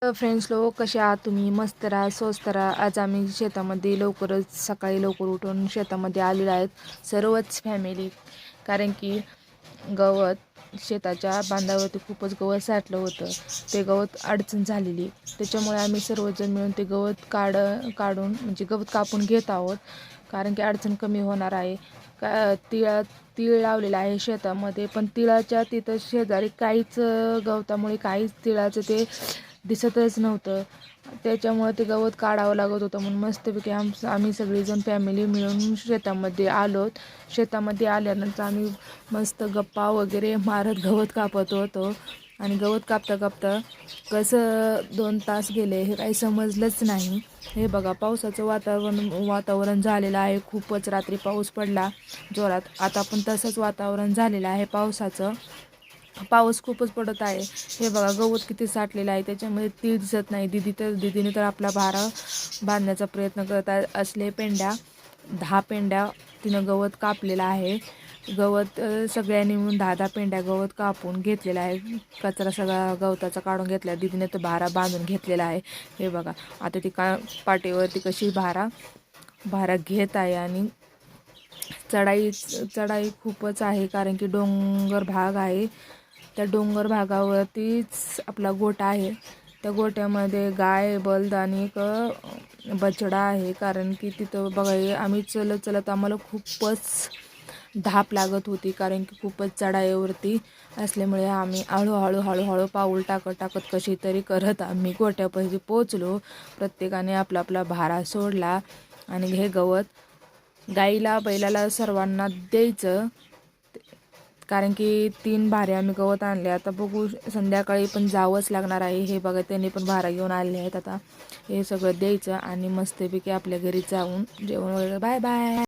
Friends लोक कसे आहात तुम्ही? मस्त राहा, स्वस्त राहा. आज आम्ही शेतामध्ये लवकरच सकाळी लवकर उठून शेतामध्ये आलेलो आहेत सर्वच फॅमिली. कारण की गवत शेताच्या बांधावरती खूपच गवत साठलं होतं. ते गवत अडचण झालेली, त्याच्यामुळे आम्ही सर्वजण मिळून ते गवत काढून म्हणजे गवत कापून घेत आहोत. कारण की अडचण कमी होणार आहे. तीळ लावलेलं आहे शेतामध्ये, पण तिळाच्या तिथं शेजारी काहीच गवतामुळे काहीच तिळाचं ते दिसतच नव्हतं. त्याच्यामुळे ते गवत काढावं लागत होतं. म्हणून मस्तपैकी आम्ही सगळीजण फॅमिली मिळून शेतामध्ये आलोत. शेतामध्ये आल्यानंतर आम्ही मस्त गप्पा वगैरे मारत गवत कापत होतो. आणि गवत कापता कापता कसं 2 तास गेले हे काही समजलंच नाही. हे बघा, पावसाचं वातावरण झालेलं आहे. खूपच रात्री पाऊस पडला जोरात. आता पण तसंच वातावरण झालेलं आहे पावसाचं. पाऊस खूपच पडत आहे. हे बघा, गवत किती साठलेलं आहे, त्याच्यामध्ये तीळ दिसत नाही. दीदीने तर आपला भारा बांधण्याचा प्रयत्न करत असले. 10 पेंड्या तिनं गवत कापलेला आहे. गवत सगळ्यांनी मिळून 10 पेंड्या गवत कापून घेतलेला आहे. कचरा सगळा गवताचा काढून घेतला. दीदीने तर भारा बांधून घेतलेला आहे. हे बघा, आता ती पाठीवरती कशी भारा घेत आहे. आणि चढाई खूपच आहे, कारण की डोंगर भाग आहे. त्या डोंगर भागावरतीच आपला गोठा आहे. त्या गोठ्यामध्ये गाय, बलद आणि एक बछडा आहे. कारण की तिथं बघा, आम्ही चलत आम्हाला खूपच धाप लागत होती, कारण की खूपच चढाईवरती असल्यामुळे आम्ही हळूहळू पाऊल टाकत कशी तरी करत आम्ही गोठ्यापाशी पोचलो. प्रत्येकाने आपला आपला भारा सोडला आणि हे गवत गाईला, बैलाला सर्वांना द्यायचं. कारण की 3 भारे आम्ही गवत आणले. आता बघू, संध्याकाळी पण जावंच लागणार आहे. हे बघा, त्यांनी पण भारा घेऊन आले आहेत. आता हे सगळं द्यायचं आणि मस्तपैकी आपल्या घरी जाऊन जेवण वगैरे. Bye bye.